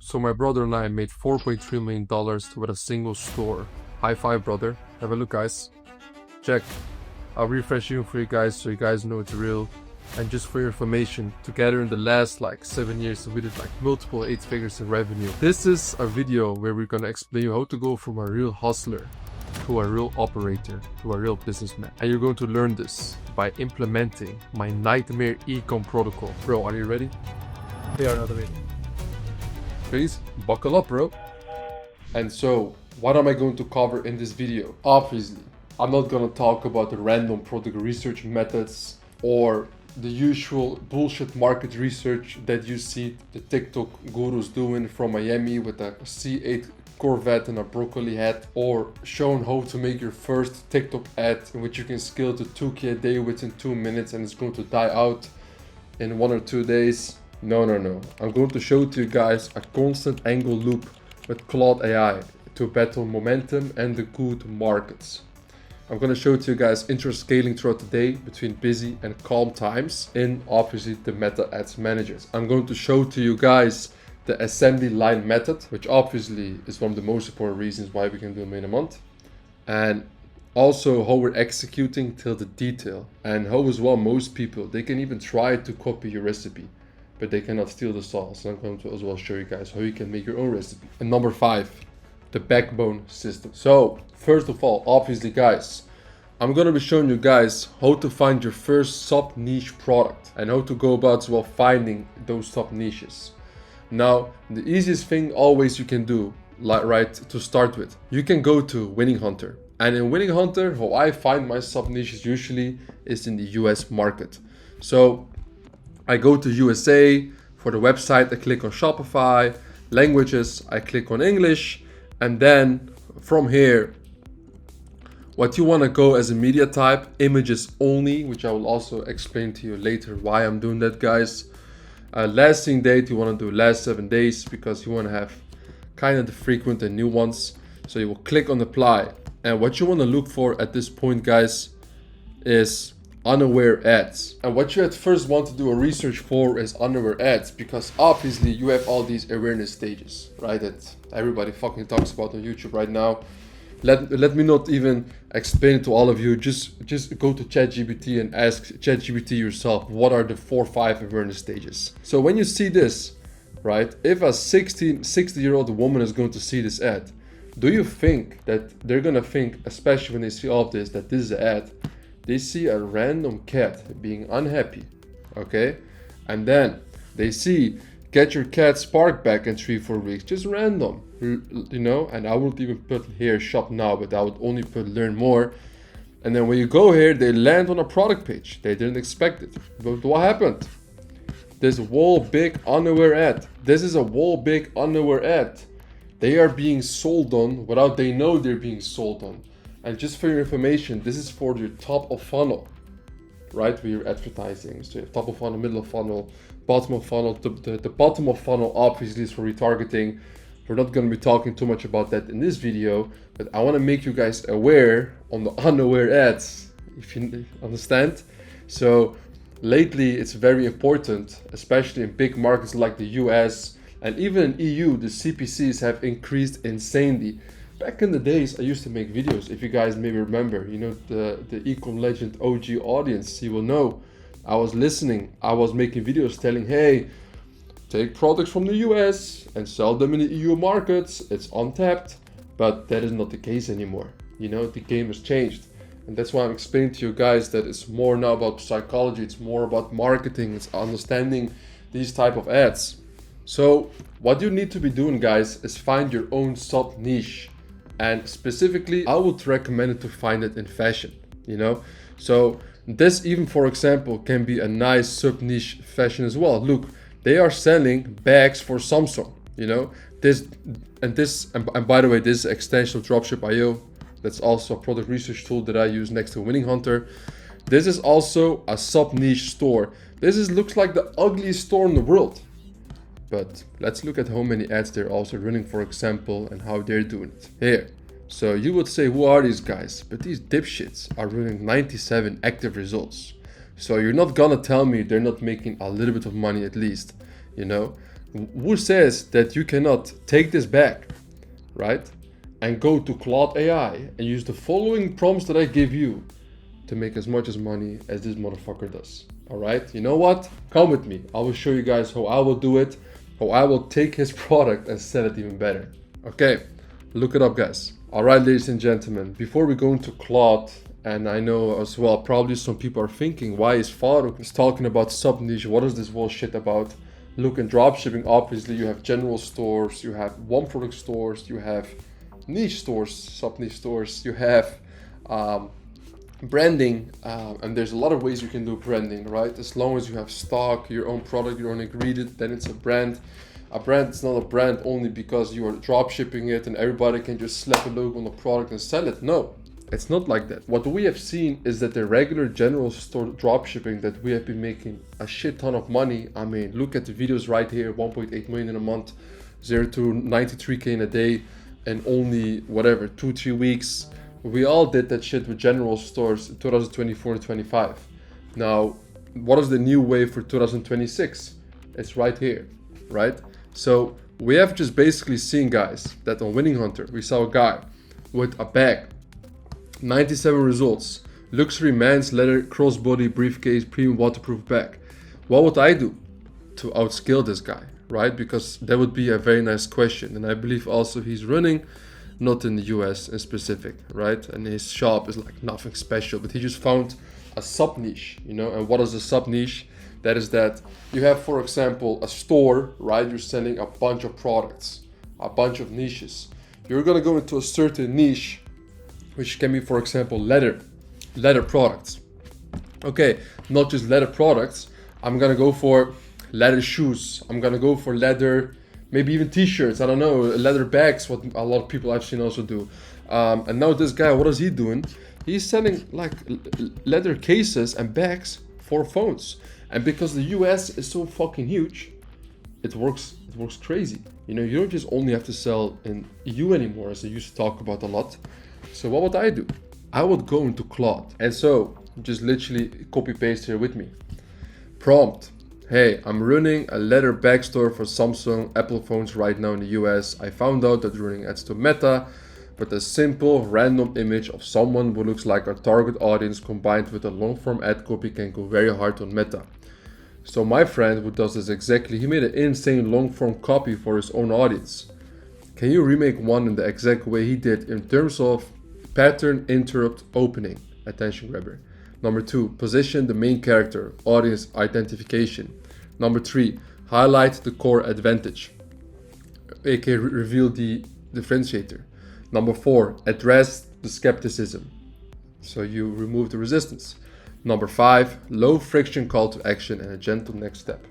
So my brother and I made $4.3 million with a single store. High five, brother. Have a look, guys. Check. I'll refresh you for you guys so you guys know it's real. And just for your information, together in the last 7 years, we did multiple 8 figures in revenue. This is a video where we're gonna explain you how to go from a real hustler to a real operator, to a real businessman. And you're going to learn this by implementing my nightmare ecom protocol. Bro, are you ready? We are not ready. Please, buckle up, bro. And so, what am I going to cover in this video? Obviously, I'm not gonna talk about the random product research methods or the usual bullshit market research that you see the TikTok gurus doing from Miami with a C8 Corvette and a broccoli hat, or showing how to make your first TikTok ad in which you can scale to 2K a day within 2 minutes and it's going to die out in 1 or 2 days. No. I'm going to show to you guys a constant angle loop with Claude AI to battle momentum and the good markets. I'm going to show to you guys interest scaling throughout the day between busy and calm times in obviously the meta ads managers. I'm going to show to you guys the assembly line method, which obviously is one of the most important reasons why we can do $1 million a month. And also how we're executing till the detail, and how as well most people, they can even try to copy your recipe, but they cannot steal the sauce. And I'm going to as well show you guys how you can make your own recipe. And number 5, the backbone system. So first of all, obviously guys, I'm going to be showing you guys how to find your first sub niche product and how to go about as well finding those sub niches. Now, the easiest thing always you can do, right, to start with, you can go to Winning Hunter. And in Winning Hunter, how I find my sub niches usually is in the US market. So I go to USA. For the website, I click on Shopify. Languages, I click on English. And then from here, what you want to go as a media type, images only, which I will also explain to you later why I'm doing that, guys. Lasting date, you want to do last 7 days because you want to have kind of the frequent and new ones. So you will click on apply. And what you want to look for at this point, guys, is unaware ads. And what you at first want to do a research for is unaware ads, because obviously you have all these awareness stages, right, that everybody fucking talks about on YouTube right now. Let me not even explain it to all of you. Just go to ChatGPT and ask ChatGPT yourself, what are the 4 or 5 awareness stages? So when you see this, right, if a 60-year-old woman is going to see this ad, do you think that they're gonna think, especially when they see all of this, that this is an ad? They see a random cat being unhappy, okay? And then they see, get your cat's spark back in 3-4 weeks, just random, you know? And I wouldn't even put here shop now, but I would only put learn more. And then when you go here, they land on a product page. They didn't expect it. But what happened? This whole big unaware ad. This is a whole big unaware ad. They are being sold on without they know they're being sold on. And just for your information, this is for your top of funnel, right? Where you're advertising. So you have top of funnel, middle of funnel, bottom of funnel. The bottom of funnel obviously is for retargeting. We're not going to be talking too much about that in this video, but I want to make you guys aware on the unaware ads, if you understand. So lately it's very important, especially in big markets like the US and even in EU, the CPCs have increased insanely. Back in the days, I used to make videos, if you guys maybe remember, you know, the ecom legend OG audience, you will know. I was listening, I was making videos telling, hey, take products from the US and sell them in the EU markets. It's untapped, but that is not the case anymore. You know, the game has changed. And that's why I'm explaining to you guys that it's more now about psychology. It's more about marketing. It's understanding these type of ads. So what you need to be doing, guys, is find your own sub niche. And specifically, I would recommend it to find it in fashion, you know? So this even, for example, can be a nice sub niche fashion as well. Look, they are selling bags for Samsung, you know? And by the way, this is an extension of Dropship.io. That's also a product research tool that I use next to Winning Hunter. This is also a sub niche store. This looks like the ugliest store in the world. But let's look at how many ads they're also running, for example, and how they're doing it. Here. So you would say, who are these guys? But these dipshits are running 97 active results. So you're not gonna tell me they're not making a little bit of money at least, you know? Who says that you cannot take this back, right? And go to Claude AI and use the following prompts that I give you to make as much as money as this motherfucker does. All right, you know what? Come with me. I will show you guys how I will do it, how I will take his product and sell it even better. Okay, look it up, guys. All right, ladies and gentlemen, before we go into Claude, and I know as well, probably some people are thinking, why is Faruk talking about subniche? What is this bullshit about? Look, in dropshipping, obviously you have general stores, you have one product stores, you have niche stores, sub-niche stores, you have branding, and there's a lot of ways you can do branding, right? As long as you have stock, your own product, your own ingredient, then it's a brand. A brand is not a brand only because you are drop shipping it and everybody can just slap a logo on the product and sell it. No, it's not like that. What we have seen is that the regular general store drop shipping that we have been making a shit ton of money. I mean, look at the videos right here, 1.8 million in a month, 0 to 93K in a day, and only whatever, 2-3 weeks. We all did that shit with general stores in 2024 and 25. Now, what is the new wave for 2026? It's right here, right? So we have just basically seen, guys, that on Winning Hunter, we saw a guy with a bag, 97 results, luxury man's leather crossbody briefcase, premium waterproof bag. What would I do to outskill this guy, right? Because that would be a very nice question. And I believe also he's running not in the US in specific, right? And his shop is like nothing special, but he just found a sub niche, you know? And what is a sub niche? That is that you have, for example, a store, right? You're selling a bunch of products, a bunch of niches. You're gonna go into a certain niche, which can be, for example, leather products. Okay, not just leather products. I'm gonna go for leather shoes. I'm gonna go for leather, maybe even t-shirts, I don't know, leather bags, what a lot of people I've seen also do. And now this guy, what is he doing? He's selling like leather cases and bags for phones. And because the US is so fucking huge, it works crazy. You know, you don't just only have to sell in EU anymore, as I used to talk about a lot. So what would I do? I would go into Claude. And so just literally copy paste here with me. Prompt. Hey, I'm running a leather bag store for Samsung Apple phones right now in the US. I found out that running ads to Meta, but a simple random image of someone who looks like our target audience combined with a long form ad copy can go very hard on Meta. So my friend who does this exactly, he made an insane long form copy for his own audience. Can you remake one in the exact way he did in terms of pattern, interrupt, opening, attention grabber? Number 2, position the main character, audience identification. Number 3, highlight the core advantage, aka reveal the differentiator. Number 4, address the skepticism, so you remove the resistance. Number 5, low friction call to action and a gentle next step.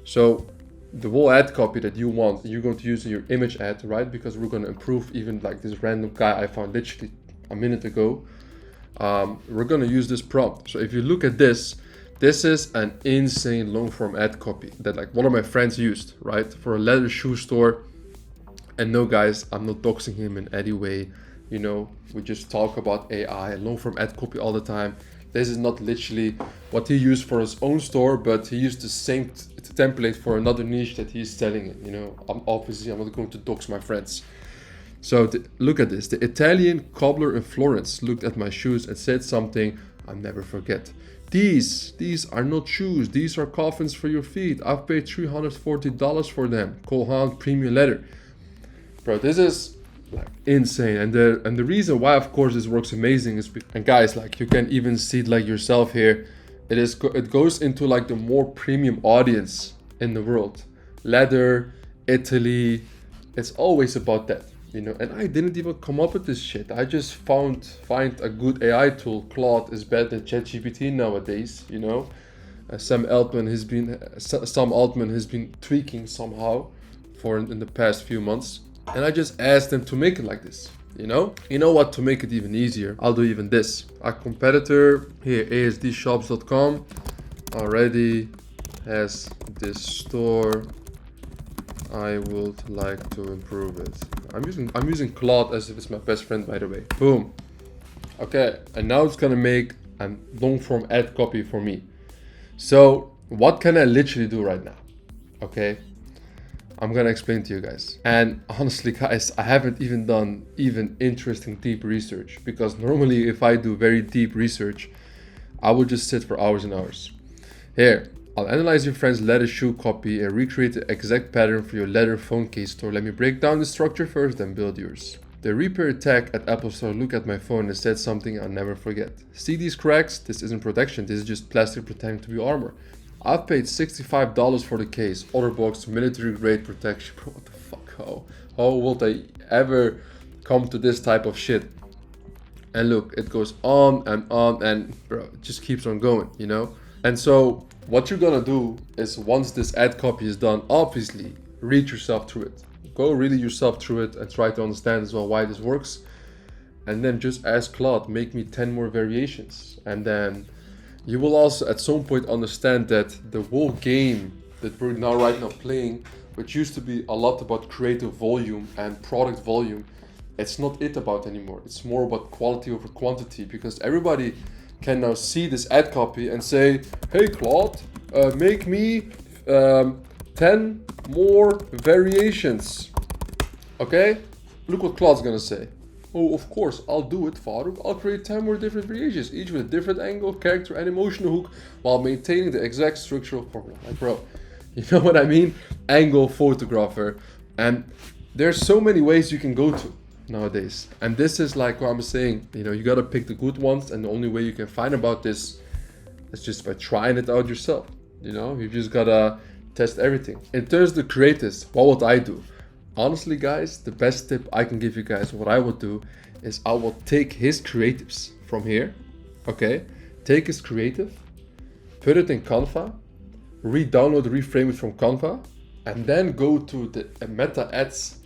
So the whole ad copy that you want, you're going to use in your image ad, right? Because we're going to improve even like this random guy I found literally a minute ago. We're going to use this prompt. So if you look at this is an insane long form ad copy that like one of my friends used, right? For a leather shoe store. And no guys, I'm not doxing him in any way. You know, we just talk about AI, long form ad copy all the time. This is not literally what he used for his own store, but he used the same template for another niche that he's selling in. You know, I'm not going to dox my friends. So look at this. The Italian cobbler in Florence looked at my shoes and said something I'll never forget. These are not shoes. These are coffins for your feet. I've paid $340 for them. Cole premium leather. Bro, this is like insane. And the reason why, of course, this works amazing is because, and guys, like you can even see it like yourself here. It goes into like the more premium audience in the world. Leather, Italy. It's always about that. You know, and I didn't even come up with this shit. I just find a good AI tool. Claude is better than ChatGPT nowadays. You know, Sam Altman has been tweaking somehow in the past few months, and I just asked them to make it like this. You know what? To make it even easier, I'll do even this. A competitor here, asdshops.com, already has this store. I would like to improve it. I'm using Claude as if it's my best friend, by the way. Boom. Okay, and now it's gonna make a long form ad copy for me. So what can I literally do right now? Okay, I'm gonna explain to you guys. And honestly, guys, I haven't even done interesting deep research, because normally if I do very deep research, I will just sit for hours and hours. Here, I'll analyze your friend's leather shoe copy and recreate the exact pattern for your leather phone case store. Let me break down the structure first, then build yours. The repair tech at Apple Store looked at my phone and said something I'll never forget. See these cracks? This isn't protection, this is just plastic pretending to be armor. I've paid $65 for the case, other box, military grade protection. Bro, what the fuck? How would I ever come to this type of shit? And look, it goes on, and bro, it just keeps on going, you know? And so what you're gonna do is, once this ad copy is done, obviously read yourself through it. Go really yourself through it and try to understand as well why this works. And then just ask Claude, make me 10 more variations. And then you will also at some point understand that the whole game that we're right now playing, which used to be a lot about creative volume and product volume, it's not it about anymore. It's more about quality over quantity, because everybody can now see this ad copy and say, hey Claude, make me 10 more variations. Okay? Look what Claude's gonna say. Oh, of course, I'll do it, Farouk. I'll create 10 more different variations, each with a different angle, character, and emotional hook, while maintaining the exact structural formula. Like, bro, you know what I mean? Angle photographer. And there's so many ways you can go to nowadays. And this is like what I'm saying, you know, you gotta pick the good ones, and the only way you can find about this is just by trying it out yourself. You know, you just gotta test everything. In terms of the creatives, what would I do? Honestly, guys, the best tip I can give you guys, what I would do is I will take his creatives from here, okay? Take his creative, put it in Canva, re-download, reframe it from Canva, and then go to the Meta Ads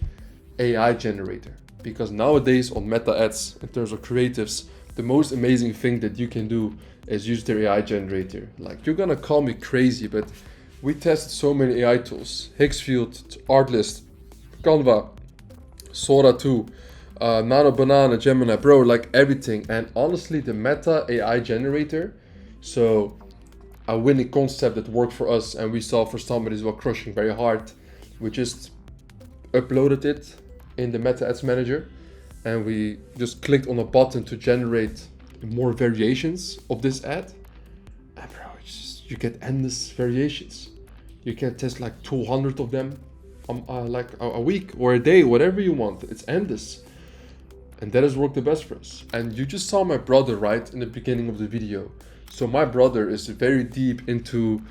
AI generator. Because nowadays on Meta Ads, in terms of creatives, the most amazing thing that you can do is use their AI generator. Like, you're gonna call me crazy, but we tested so many AI tools. Higgsfield, Artlist, Canva, Sora 2, Nano Banana, Gemini, bro, like everything. And honestly, the Meta AI generator, so a winning concept that worked for us and we saw for somebody as well crushing very hard, we just uploaded it in the Meta Ads Manager, and we just clicked on a button to generate more variations of this ad. And bro, you get endless variations. You can test like 200 of them like a week or a day, whatever you want. It's endless. And that has worked the best for us. And you just saw my brother, right, in the beginning of the video. So my brother is very deep into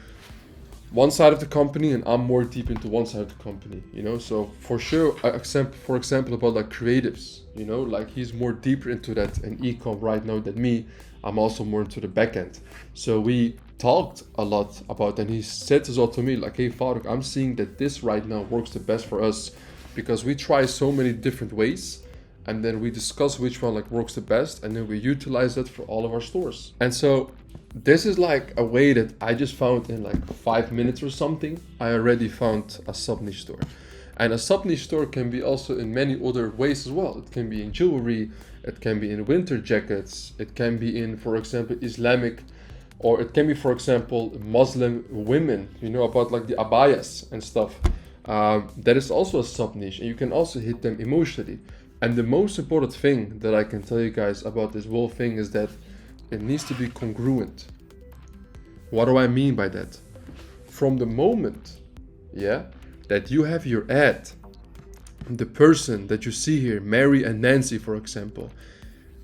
one side of the company, and I'm more deep into one side of the company, you know? So for sure, for example, about like creatives, you know, like he's more deeper into that in ecom right now than me. I'm also more into the backend. So we talked a lot about, and he said as well to me, like, hey Farouk, I'm seeing that this right now works the best for us, because we try so many different ways, and then we discuss which one like works the best, and then we utilize that for all of our stores. And so this is like a way that I just found in like 5 minutes or something. I already found a subniche store. And a subniche store can be also in many other ways as well. It can be in jewelry, it can be in winter jackets, it can be in, for example, Islamic, or it can be, for example, Muslim women, you know, about like the abayas and stuff. That is also a subniche, and you can also hit them emotionally. And the most important thing that I can tell you guys about this whole thing is that it needs to be congruent. What do I mean by that? From the moment, that you have your ad, the person that you see here, Mary and Nancy, for example,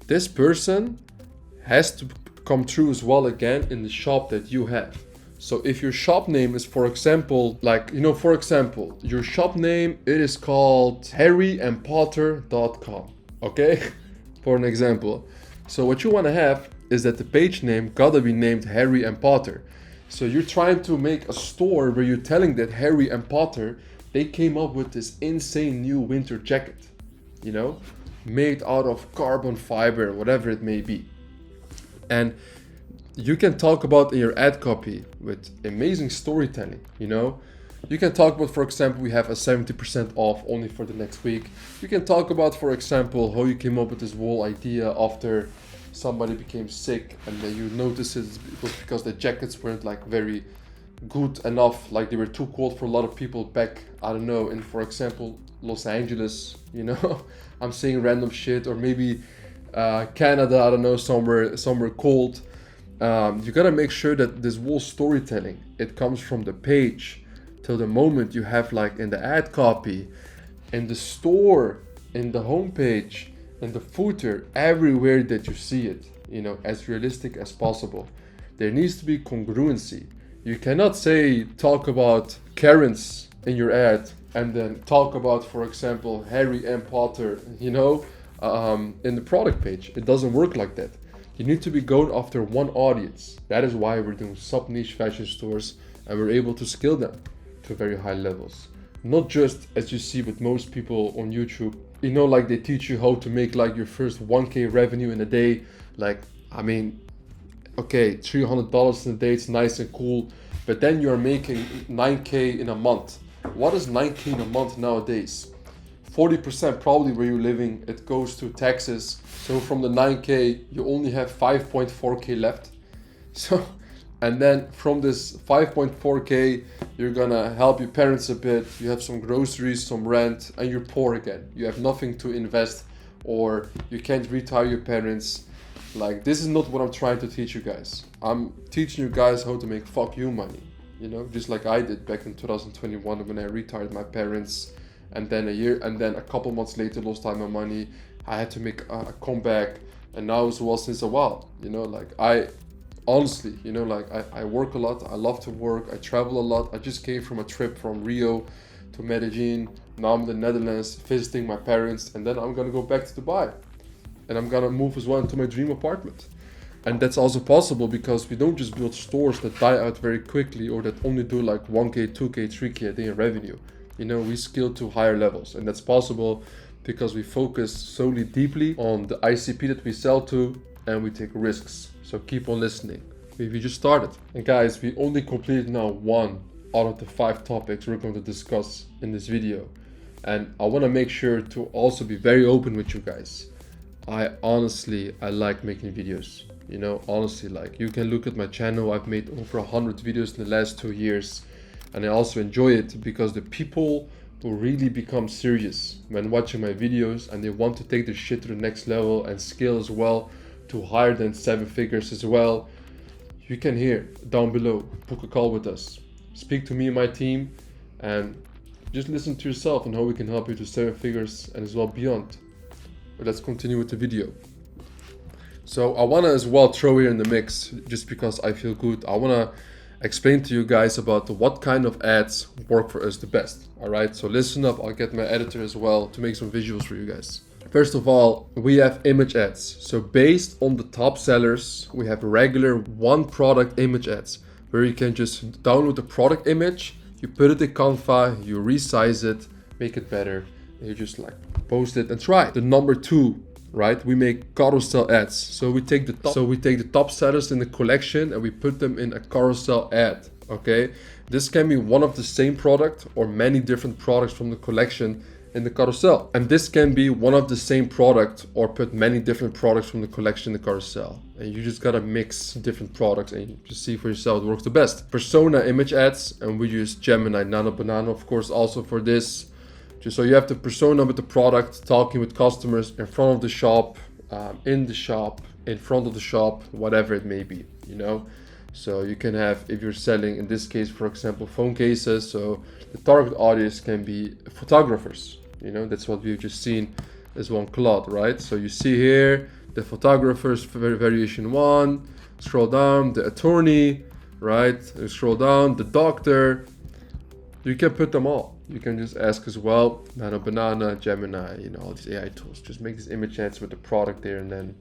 this person has to come true as well again in the shop that you have. So if your shop name is, for example, like, you know, for example, your shop name, it is called harryandpotter.com, okay? For an example. So what you want to have is that the page name gotta be named Harry and Potter. So you're trying to make a store where you're telling that Harry and Potter, they came up with this insane new winter jacket, you know, made out of carbon fiber, whatever it may be. And you can talk about in your ad copy with amazing storytelling, you know. You can talk about, for example, we have a 70% off only for the next week. You can talk about, for example, how you came up with this whole idea after somebody became sick, and then you notice it was because the jackets weren't like very good enough, like they were too cold for a lot of people back, I don't know, in, for example, Los Angeles, you know, I'm saying random shit, or maybe Canada, I don't know, somewhere cold. You gotta make sure that this whole storytelling, it comes from the page till the moment you have, like in the ad copy, in the store, in the homepage, in the footer, everywhere that you see it, you know, as realistic as possible. There needs to be congruency. You cannot say, talk about Karens in your ad and then talk about, for example, Harry and Potter, you know, in the product page. It doesn't work like that. You need to be going after one audience. That is why we're doing sub-niche fashion stores, and we're able to scale them to very high levels. Not just as you see with most people on YouTube, you know, like they teach you how to make like your first 1K revenue in a day. Like, I mean, okay, $300 in a day, it's nice and cool, but then you're making 9K in a month. What is 9K in a month nowadays? 40% probably where you're living, it goes to taxes. So from the 9K, you only have 5.4K left. So, and then from this 5.4K, you're gonna help your parents a bit. You have some groceries, some rent, and you're poor again. You have nothing to invest, or you can't retire your parents. Like, this is not what I'm trying to teach you guys. I'm teaching you guys how to make fuck you money, you know, just like I did back in 2021 when I retired my parents, and then a couple months later lost all my money. I had to make a comeback, and now as well since a while, you know, like I honestly, you know, like I work a lot, I love to work, I travel a lot. I just came from a trip from Rio to Medellin. Now I'm in the Netherlands visiting my parents, and then I'm gonna go back to Dubai. And I'm gonna move as well into my dream apartment. And that's also possible because we don't just build stores that die out very quickly or that only do like 1K, 2K, 3K a day in revenue. You know, we scale to higher levels, and that's possible because we focus solely deeply on the ICP that we sell to, and we take risks. So keep on listening. We just started. And guys, we only completed now 1 out of the 5 topics we're going to discuss in this video. And I wanna make sure to also be very open with you guys. I like making videos, you know, honestly, like you can look at my channel. I've made over 100 videos in the last 2 years, and I also enjoy it because the people who really become serious when watching my videos and they want to take their shit to the next level and scale as well to higher than 7 figures as well, you can hear down below, book a call with us, speak to me and my team, and just listen to yourself and how we can help you to 7 figures and as well beyond. But let's continue with the video. So I want to as well throw here in the mix, just because I feel good, I want to explain to you guys about what kind of ads work for us the best. All right, so listen up. I'll get my editor as well to make some visuals for you guys. First of all, we have image ads. So based on the top sellers, we have regular one product image ads where you can just download the product image, you put it in Canva, you resize it, make it better, and you just like post it and try. The number 2, right? We make carousel ads. So we take the top sellers in the collection and we put them in a carousel ad. Okay, this can be one of the same product or many different products from the collection in the carousel, and this can be one of the same product or put many different products from the collection in the carousel, and you just gotta mix different products and you just see for yourself what works the best. Persona image ads, and we use Gemini, Nano, Banana of course also for this. Just so you have the persona with the product, talking with customers in front of the shop, in the shop, in front of the shop, whatever it may be, you know. So you can have, if you're selling, in this case, for example, phone cases, so the target audience can be photographers, you know, that's what we've just seen as one Claude, right? So you see here, the photographers, variation 1, scroll down, the attorney, right? You scroll down, the doctor, you can put them all. You can just ask as well, Nano, Banana, Gemini, you know, all these AI tools. Just make these image ads with the product there, and then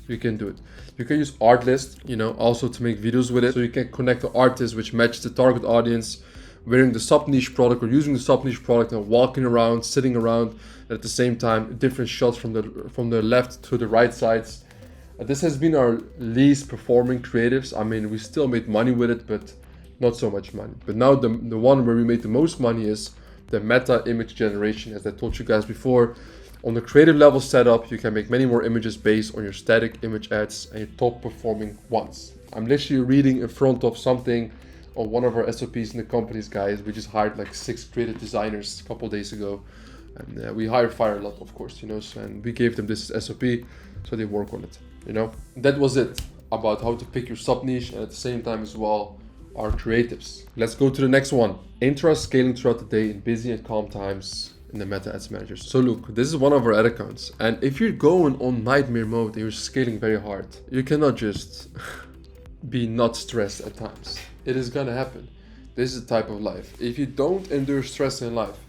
you can do it. You can use Artlist, you know, also to make videos with it. So you can connect the artist which matches the target audience, wearing the sub-niche product or using the sub-niche product and walking around, sitting around, and at the same time, different shots from the left to the right sides. This has been our least performing creatives. I mean, we still made money with it, but not so much money. But now the one where we made the most money is the meta image generation. As I told you guys before, on the creative level setup, you can make many more images based on your static image ads and your top performing ones. I'm literally reading in front of something on one of our SOPs in the companies, guys. We just hired like 6 creative designers a couple days ago. And we fire a lot, of course, you know, and we gave them this SOP so they work on it, you know. That was it about how to pick your sub niche, and at the same time as well, our creatives. Let's go to the next one. Interest scaling throughout the day in busy and calm times in the Meta Ads Manager. So look, this is one of our ad accounts, and if you're going on nightmare mode and you're scaling very hard, you cannot just be not stressed at times. It is gonna happen. This is the type of life. If you don't endure stress in life,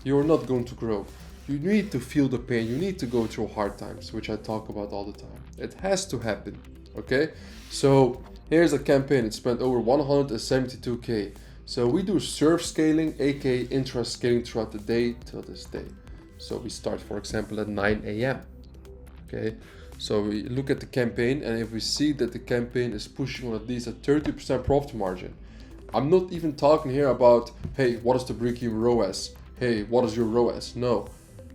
you're not going to grow. You need to feel the pain. You need to go through hard times, which I talk about all the time. It has to happen, okay? So here's a campaign. It spent over 172K. So we do serve scaling, aka interest scaling throughout the day till this day. So we start, for example, at 9 a.m. Okay, so we look at the campaign, and if we see that the campaign is pushing on at least a 30% profit margin, I'm not even talking here about, hey, what is the break-even ROAS? Hey, what is your ROAS? No,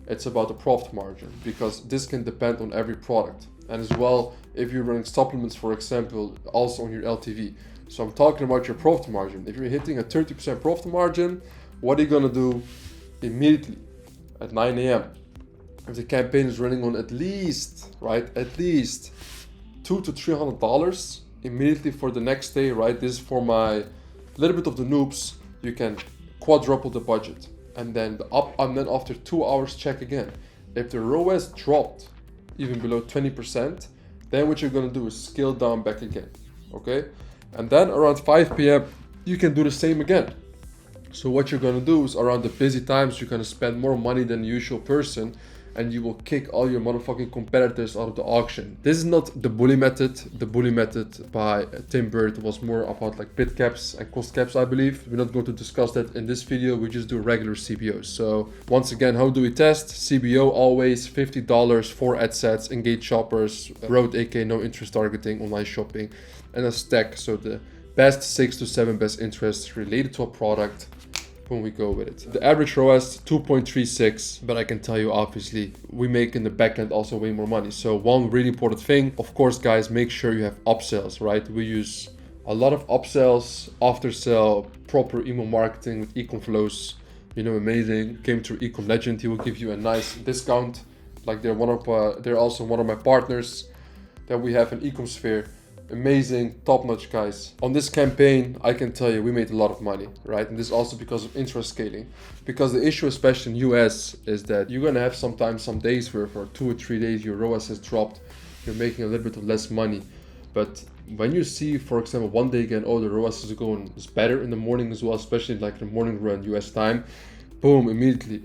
it's about the profit margin, because this can depend on every product. And as well, if you're running supplements, for example, also on your LTV. So I'm talking about your profit margin. If you're hitting a 30% profit margin, what are you gonna do immediately at 9 a.m.? If the campaign is running on at least $200 to $300 immediately for the next day, right? This is for my little bit of the noobs. You can quadruple the budget. And then after 2 hours, check again. If the ROAS dropped even below 20%, then what you're gonna do is scale down back again, okay? And then around 5 p.m., you can do the same again. So what you're gonna do is around the busy times, you're gonna spend more money than the usual person, and you will kick all your motherfucking competitors out of the auction. This is not the bully method. The bully method by Tim Bird was more about like bid caps and cost caps, I believe. We're not going to discuss that in this video. We just do regular CBOs. So once again, how do we test? CBO always $50 for ad sets, engage shoppers, road aka no interest targeting, online shopping, and a stack. So the best 6 to 7 best interests related to a product. When we go with it. The average ROAS 2.36, but I can tell you obviously we make in the backend also way more money. So one really important thing, of course, guys, make sure you have upsells, right? We use a lot of upsells, after sale, proper email marketing with ecom flows. You know, amazing. Came through Ecom Legend, he will give you a nice discount. Like they're also one of my partners that we have in Ecosphere. Amazing, top-notch guys. On this campaign, I can tell you we made a lot of money, right? And this is also because of interest scaling. Because the issue, especially in US, is that you're gonna have sometimes some days where for 2 or 3 days your ROAS has dropped. You're making a little bit of less money. But when you see, for example, one day again, oh, the ROAS is better in the morning as well, especially like the morning run US time, boom, immediately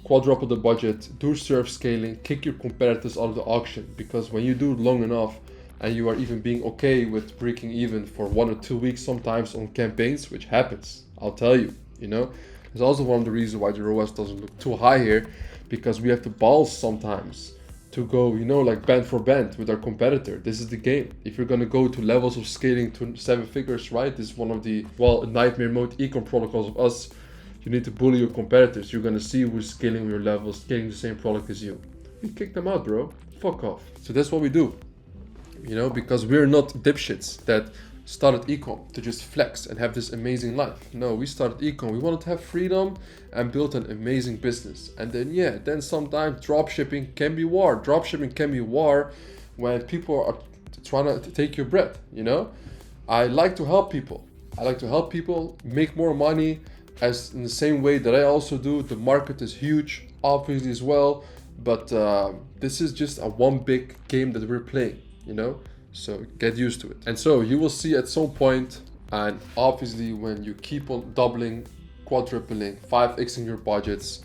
quadruple the budget, do serve scaling, kick your competitors out of the auction. Because when you do it long enough, and you are even being okay with breaking even for 1 or 2 weeks sometimes on campaigns, which happens, I'll tell you, you know. It's also one of the reasons why the ROAS doesn't look too high here, because we have the balls sometimes to go, you know, like band for band with our competitor. This is the game. If you're gonna go to levels of scaling to 7 figures, right? This is one of the, nightmare mode ecom protocols of us. You need to bully your competitors. You're gonna see who's scaling your levels, scaling the same product as you. We kick them out, bro. Fuck off. So that's what we do. You know, because we're not dipshits that started ecom to just flex and have this amazing life. No, we started ecom. We wanted to have freedom and build an amazing business. And then sometimes dropshipping can be war. Dropshipping can be war when people are trying to take your bread, you know? I like to help people. I like to help people make more money as in the same way that I also do. The market is huge, obviously as well. But this is just a one big game that we're playing. You know, so get used to it. And so you will see at some point, and obviously when you keep on doubling, quadrupling, 5xing your budgets,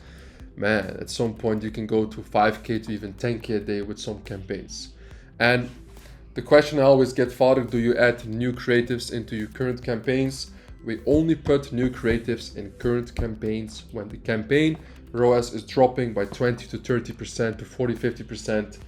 man, at some point you can go to 5K to even 10K a day with some campaigns. And the question I always get, Father, do you add new creatives into your current campaigns? We only put new creatives in current campaigns when the campaign ROAS is dropping by 20 to 30% to 40, 50%.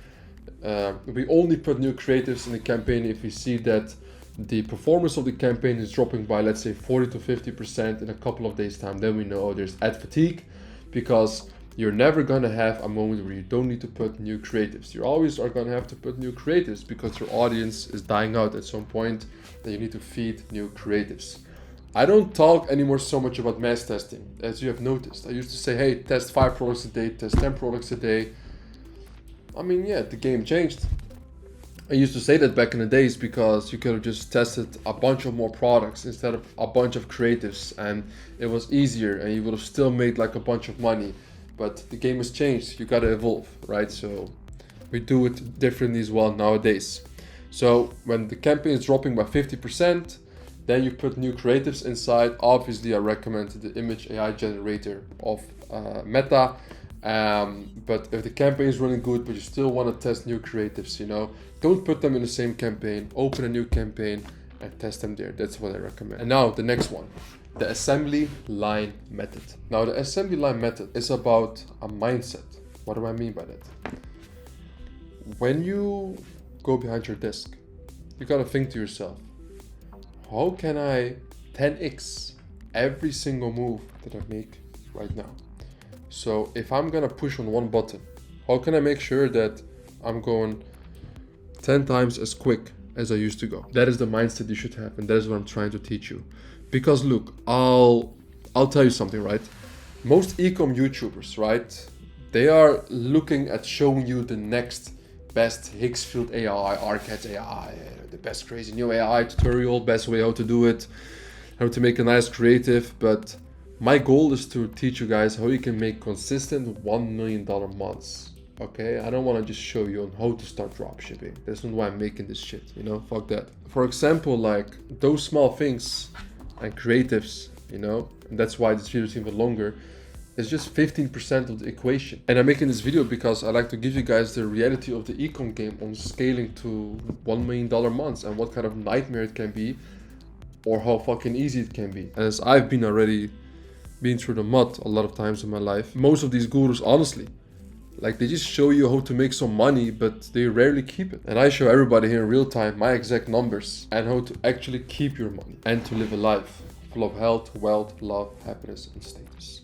We only put new creatives in the campaign if we see that the performance of the campaign is dropping by, let's say, 40 to 50% in a couple of days time. Then we know there's ad fatigue, because you're never gonna have a moment where you don't need to put new creatives. You always are gonna have to put new creatives because your audience is dying out at some point, and you need to feed new creatives. I don't talk anymore so much about mass testing, as you have noticed. I used to say, hey, test 5 products a day, test 10 products a day. I mean, yeah, the game changed. I used to say that back in the days because you could have just tested a bunch of more products instead of a bunch of creatives, and it was easier and you would have still made like a bunch of money. But the game has changed, you gotta evolve, right? So we do it differently as well nowadays. So when the campaign is dropping by 50%, then you put new creatives inside. Obviously, I recommend the image AI generator of Meta. But if the campaign is running good, but you still want to test new creatives, don't put them in the same campaign. Open a new campaign and test them there. That's what I recommend. And now the next one, the assembly line method. Now the assembly line method is about a mindset. What do I mean by that? When you go behind your desk, you gotta think to yourself, how can I 10x every single move that I make right now? So if I'm gonna push on one button, how can I make sure that I'm going 10 times as quick as I used to go? That is the mindset you should have, and that is what I'm trying to teach you. Because look, I'll tell you something, right? Most ecom YouTubers, right? They are looking at showing you the next best Higgsfield AI, Arcad AI, the best crazy new AI tutorial, best way how to do it, how to make a nice creative. But my goal is to teach you guys how you can make consistent $1 million months. Okay, I don't want to just show you on how to start dropshipping. That's not why I'm making this shit, fuck that. For example, like those small things and creatives, and that's why this video is even longer. It's just 15% of the equation. And I'm making this video because I like to give you guys the reality of the ecom game on scaling to $1 million months and what kind of nightmare it can be or how fucking easy it can be. As I've been through the mud a lot of times in my life. Most of these gurus, honestly, like they just show you how to make some money, but they rarely keep it. And I show everybody here in real time my exact numbers and how to actually keep your money and to live a life full of health, wealth, love, happiness, and status.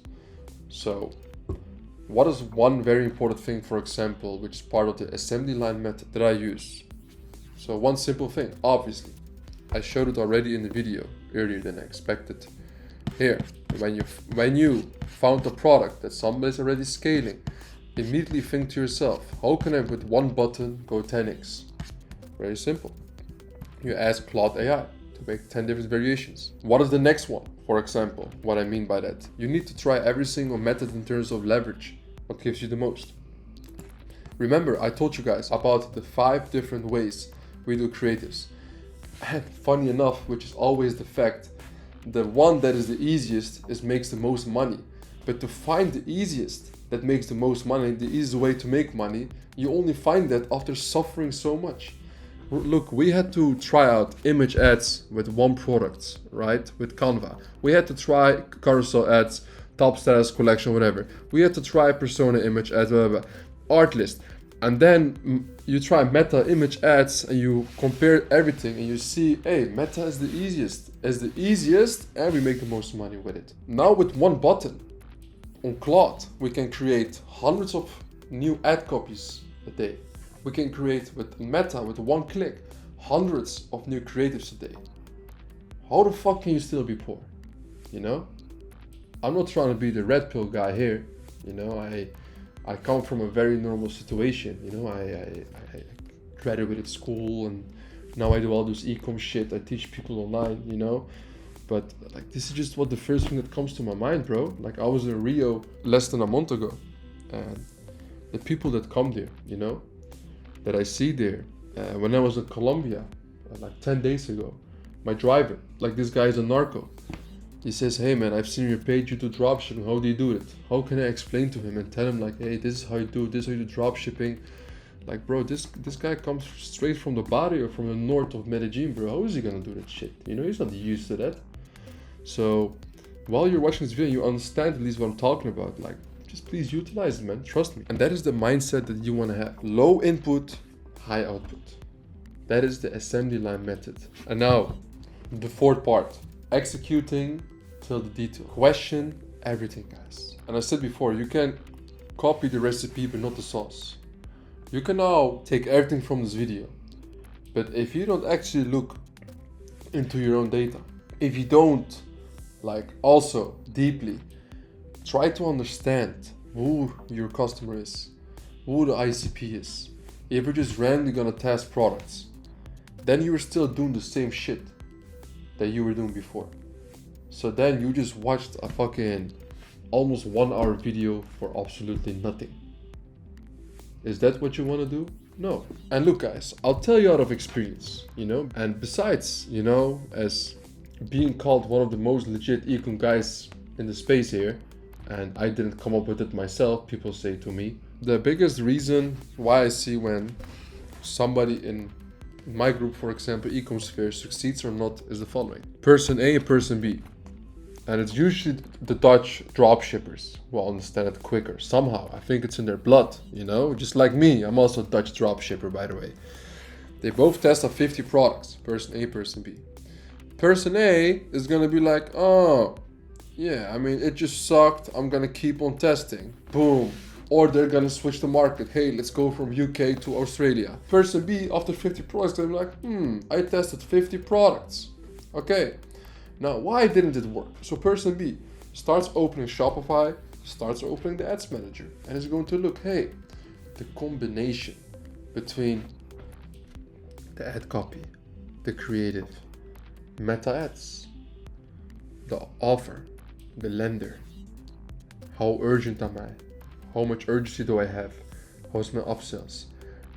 So what is one very important thing, for example, which is part of the assembly line method that I use? So one simple thing, obviously, I showed it already in the video earlier than I expected. Here, when you found a product that somebody's already scaling, immediately think to yourself, how can I with one button go 10x? Very simple. You ask Claude AI to make 10 different variations. What is the next one? For example, what I mean by that, you need to try every single method in terms of leverage. What gives you the most? Remember, I told you guys about the 5 different ways we do creatives. And funny enough, which is always the fact, the one that is the easiest makes the most money. But to find the easiest that makes the most money, the easiest way to make money, you only find that after suffering so much. Look, we had to try out image ads with one product, right? With Canva. We had to try carousel ads, top status collection, whatever. We had to try persona image ads, blah, blah, blah. Art list. And then you try meta image ads and you compare everything and you see, hey, meta is the easiest and we make the most money with it. Now with one button on Claude, we can create hundreds of new ad copies a day. We can create with Meta, with one click, hundreds of new creatives a day. How the fuck can you still be poor? I'm not trying to be the red pill guy here. I come from a very normal situation. I graduated school and now I do all this ecom shit. I teach people online, But like this is just what the first thing that comes to my mind, bro. Like I was in Rio less than a month ago, and the people that come there, that I see there. When I was in Colombia, like 10 days ago, my driver, like this guy is a narco. He says, hey man, I've seen your page, you do dropshipping. How do you do it? How can I explain to him and tell him like, hey, this is how you do it, this is how you do dropshipping. Like, bro, this guy comes straight from the barrio, from the north of Medellin, bro. How is he gonna do that shit? He's not used to that. So while you're watching this video, you understand at least what I'm talking about. Like, just please utilize it, man. Trust me. And that is the mindset that you want to have. Low input, high output. That is the assembly line method. And now, the fourth part. Executing till the detail. Question everything, guys. And I said before, you can copy the recipe, but not the sauce. You can now take everything from this video. But if you don't actually look into your own data, if you don't Like, also, deeply, try to understand who your customer is, who the ICP is. If you're just randomly gonna test products, then you're still doing the same shit that you were doing before. So then you just watched a fucking almost 1 hour video for absolutely nothing. Is that what you want to do? No. And look guys, I'll tell you out of experience, and besides, as being called one of the most legit ecom guys in the space here, and I didn't come up with it myself, people say to me, the biggest reason why I see when somebody in my group, for example, ecom sphere, succeeds or not is the following. Person A and person B. And it's usually the Dutch dropshippers who will understand it quicker. Somehow, I think it's in their blood, just like me. I'm also a Dutch dropshipper, by the way. They both tested 50 products, person A, person B. Person A is gonna be like, oh, yeah, I mean, it just sucked. I'm gonna keep on testing. Boom. Or they're gonna switch the market. Hey, let's go from UK to Australia. Person B, after 50 products, they're like, I tested 50 products. Okay. Now, why didn't it work? So person B starts opening Shopify, starts opening the ads manager, and is going to look, hey, the combination between the ad copy, the creative, meta ads, the offer, the lender, how urgent am I? How much urgency do I have? How's my upsells?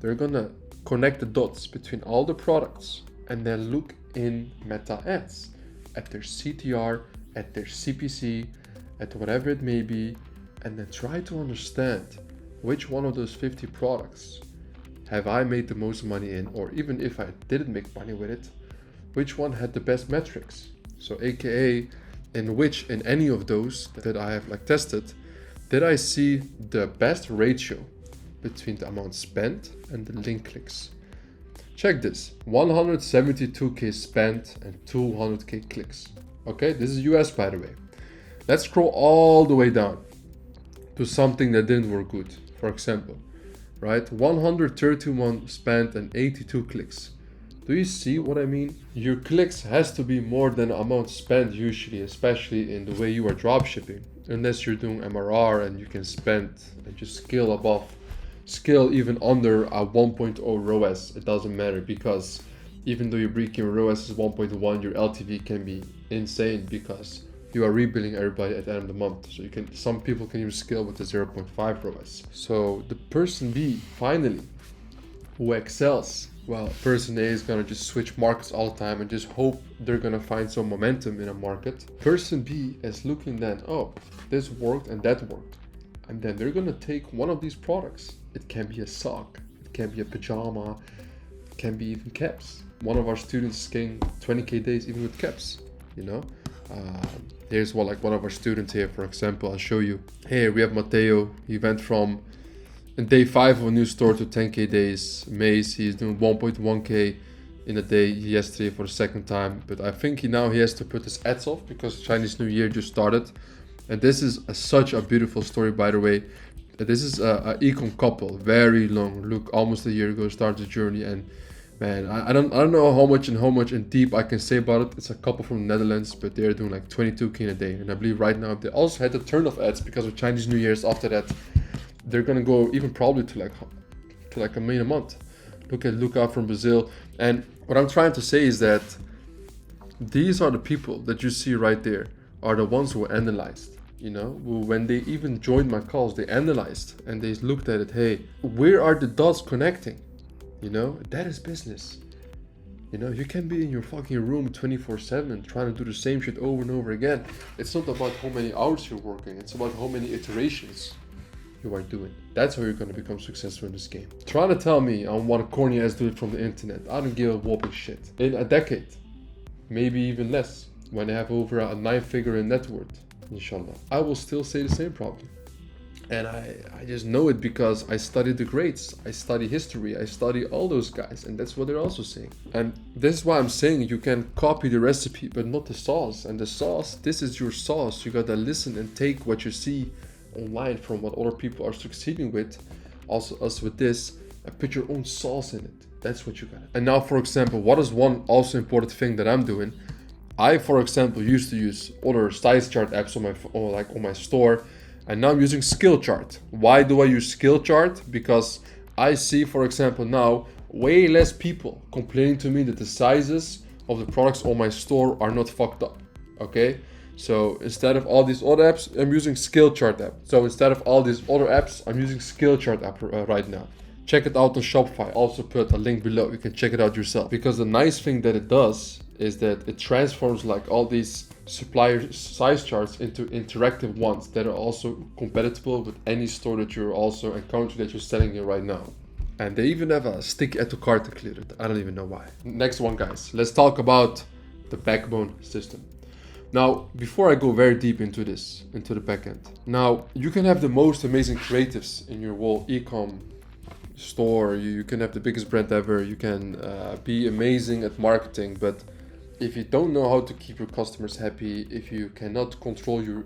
They're gonna connect the dots between all the products and then look in meta ads at their CTR, at their CPC, at whatever it may be, and then try to understand which one of those 50 products have I made the most money in, or even if I didn't make money with it, which one had the best metrics. So aka in any of those that I have tested, did I see the best ratio between the amount spent and the link clicks. Check this, 172k spent and 200k clicks. Okay, this is US by the way. Let's scroll all the way down to something that didn't work good. For example, right, 131 spent and 82 clicks. Do you see what I mean? Your clicks has to be more than the amount spent usually, especially in the way you are dropshipping. Unless you're doing MRR and you can spend and just scale even under a 1.0 ROAS, it doesn't matter, because even though your break-even ROAS is 1.1, your LTV can be insane because you are rebilling everybody at the end of the month. So some people can even scale with the 0.5 ROAS. So the person B, finally, who excels, well, person A is gonna just switch markets all the time and just hope they're gonna find some momentum in a market. Person B is looking then, oh, this worked and that worked. And then they're gonna take one of these products. It can be a sock, it can be a pajama, it can be even caps. One of our students is getting 20k days even with caps, Here's one of our students here, for example. I'll show you. Here we have Matteo. He went from day 5 of a new store to 10k days. Mace, he's doing 1.1k in a day yesterday for the second time. But I think he has to put his ads off because Chinese New Year just started. And this is such a beautiful story, by the way. This is a ecom couple, very long. Look, almost a year ago started the journey, and man, I don't know how much and deep I can say about it. It's a couple from the Netherlands, but they're doing 22k in a day, and I believe right now they also had the turn of ads because of Chinese New Year's. After that, they're gonna go even probably to $1 million a month. Look at Luca from Brazil, and what I'm trying to say is that these are the people that you see right there are the ones who analyzed. Who, when they even joined my calls, they analyzed and they looked at it. Hey, where are the dots connecting? That is business. You can be in your fucking room 24/7 trying to do the same shit over and over again. It's not about how many hours you're working. It's about how many iterations you are doing. That's how you're going to become successful in this game. Trying to tell me I want a corny ass dude from the internet. I don't give a whopping shit. In a decade, maybe even less, when I have over a 9-figure in net worth, inshallah, I will still say the same problem. And I just know it because I study the greats, I study history, I study all those guys, and that's what they're also saying. And this is why I'm saying you can copy the recipe, but not the sauce. And the sauce, this is your sauce. You gotta listen and take what you see online from what other people are succeeding with, also us with this, and put your own sauce in it. That's what you got. And now, for example, what is one also important thing that I'm doing? I, for example, used to use other size chart apps on my store, and now I'm using skill chart. Why do I use skill chart? Because I see, for example, now way less people complaining to me that the sizes of the products on my store are not fucked up. Okay, so instead of all these other apps, I'm using skill chart app. So instead of all these other apps, I'm using skill chart app right now. Check it out on Shopify. Also put a link below. You can check it out yourself. Because the nice thing that it does is that it transforms like all these supplier size charts into interactive ones that are also compatible with any store that you're also encountering that you're selling in right now. And they even have a stick add to cart to clear it. I don't even know why. Next one, guys. Let's talk about the backbone system. Now, before I go very deep into this, into the backend. Now, you can have the most amazing creatives in your whole ecom store. You can have the biggest brand ever. You can be amazing at marketing, but if you don't know how to keep your customers happy, if you cannot control your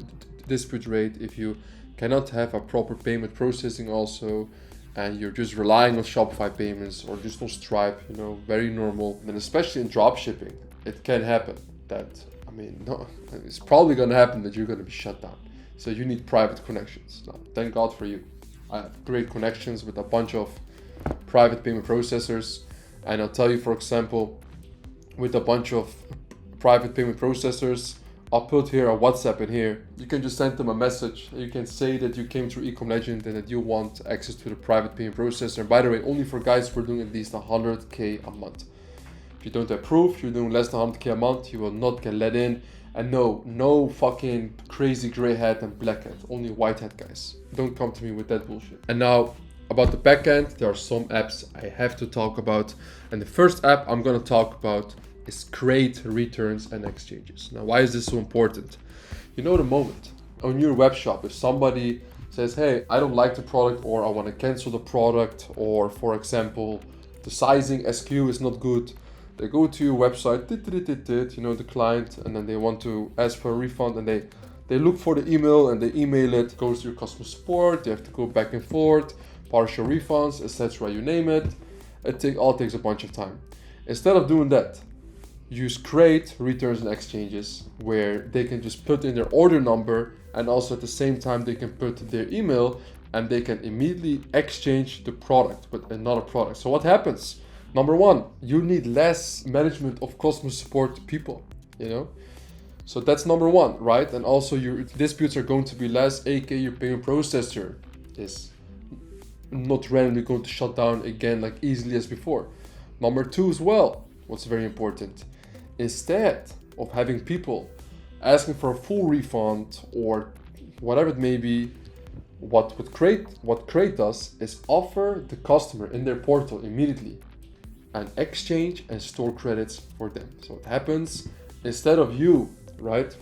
dispute rate, if you cannot have a proper payment processing also, and you're just relying on Shopify payments or just on Stripe, you know, very normal. And especially in dropshipping, it can happen that, no, it's probably gonna happen that you're gonna be shut down. So you need private connections. Now, thank God for you. I have great connections with a bunch of private payment processors. And I'll tell you, for example, with a bunch of private payment processors, I'll put here a WhatsApp in here. You can just send them a message. You can say that you came through Ecom Legend and that you want access to the private payment processor. And by the way, only for guys who are doing at least 100K a month. If you don't have proof, you're doing less than 100K a month, you will not get let in. And no fucking crazy gray hat and black hat. Only white hat guys. Don't come to me with that bullshit. And now, about the backend, there are some apps I have to talk about. And the first app I'm gonna talk about is create returns and exchanges. Now, why is this so important? You know, the moment on your web shop, if somebody says, hey, I don't like the product, or I want to cancel the product, or for example, the sizing SKU is not good, they go to your website, you know, the client, and then they want to ask for a refund, and they look for the email and they email it, goes to your customer support, they have to go back and forth, partial refunds, etc., you name it. It all takes a bunch of time. Instead of doing that, use create returns and exchanges, where they can just put in their order number, and also at the same time they can put their email, and they can immediately exchange the product with another product. So what happens? Number one, you need less management of customer support people, you know? So that's number one, right? And also your disputes are going to be less, aka your payment processor is not randomly going to shut down again like easily as before. Number two as well, what's very important, instead of having people asking for a full refund or whatever it may be, what Create does is offer the customer in their portal immediately an exchange and store credits for them. So it happens, instead of you, right,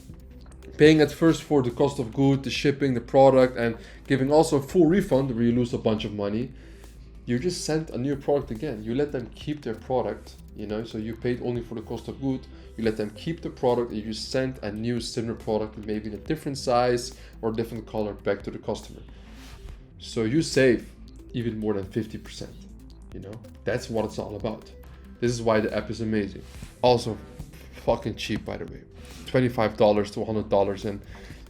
paying at first for the cost of goods, the shipping, the product, and giving also a full refund where you lose a bunch of money, you just send a new product again. You let them keep their product, you know, so you paid only for the cost of good. You let them keep the product, and you send a new similar product, maybe in a different size or different color, back to the customer. So you save even more than 50%, you know, that's what it's all about. This is why the app is amazing. Also fucking cheap, by the way, $25 to $100. And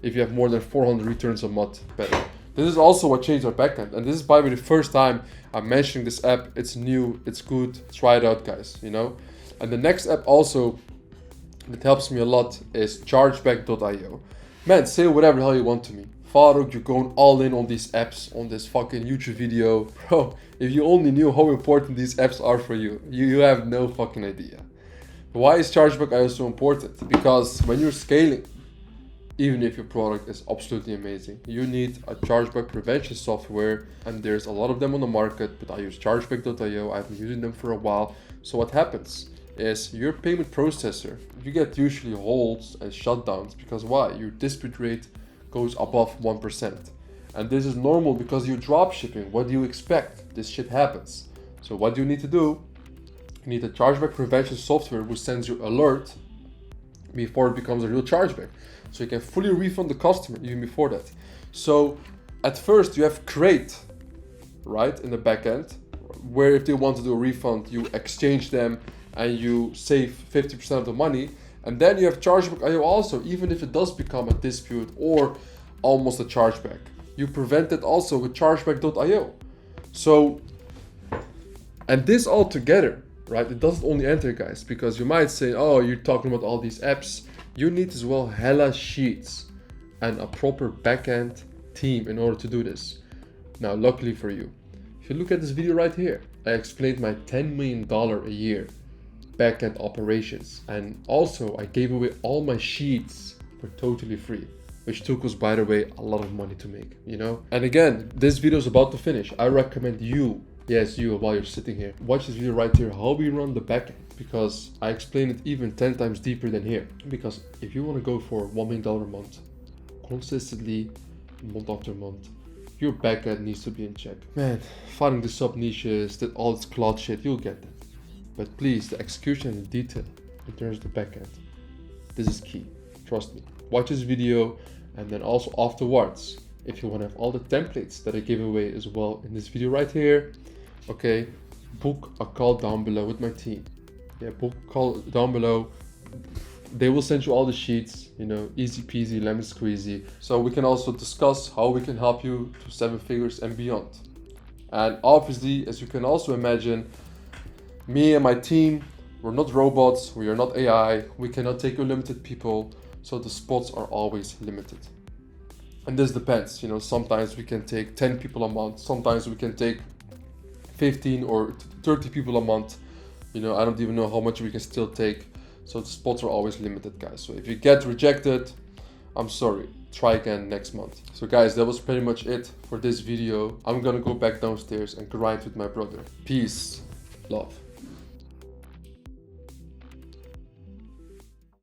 if you have more than 400 returns a month, better. This is also what changed our backend. And this is, by the way, the first time I'm mentioning this app. It's new, it's good, try it out, guys, you know. And the next app also that helps me a lot is chargeback.io. Man, say whatever the hell you want to me. Faruk, you're going all in on these apps, on this fucking YouTube video. Bro, if you only knew how important these apps are for you, you have no fucking idea. Why is chargeback.io so important? Because when you're scaling, even if your product is absolutely amazing, you need a chargeback prevention software, and there's a lot of them on the market, but I use chargeback.io. I've been using them for a while. So what happens is your payment processor, you get usually holds and shutdowns because why? Your dispute rate goes above 1%. And this is normal because you're drop shipping. What do you expect? This shit happens. So what do you need to do? You need a chargeback prevention software which sends you alert before it becomes a real chargeback. So you can fully refund the customer even before that. So at first you have Create, right, in the backend, where if they want to do a refund, you exchange them and you save 50% of the money. And then you have chargeback.io also, even if it does become a dispute or almost a chargeback. You prevent it also with chargeback.io. So, and this all together, right? It doesn't only enter, guys, because you might say, oh, you're talking about all these apps. You need as well hella sheets and a proper backend team in order to do this. Now, luckily for you, if you look at this video right here, I explained my $10 million a year backend operations. And also I gave away all my sheets for totally free, which took us, by the way, a lot of money to make, you know? And again, this video is about to finish. I recommend you, yes, you, while you're sitting here, watch this video right here, how we run the backend, because I explain it even 10 times deeper than here. Because if you want to go for $1 million a month, consistently, month after month, your backend needs to be in check. Man, finding the sub niches, that all this cloud shit, you'll get that. But please, the execution and the detail in terms of the backend, this is key. Trust me. Watch this video, and then also afterwards, if you want to have all the templates that I gave away as well in this video right here, okay, book a call down below with my team. Yeah, book a call down below. They will send you all the sheets, you know, easy peasy, lemon squeezy. So we can also discuss how we can help you to 7 figures and beyond. And obviously, as you can also imagine, me and my team, we're not robots, we are not AI, we cannot take unlimited people, so the spots are always limited. And this depends, you know, sometimes we can take 10 people a month, sometimes we can take 15 or 30 people a month. You know, I don't even know how much we can still take. So the spots are always limited, guys. So if you get rejected, I'm sorry, try again next month. So guys, that was pretty much it for this video. I'm gonna go back downstairs and grind with my brother. Peace, love.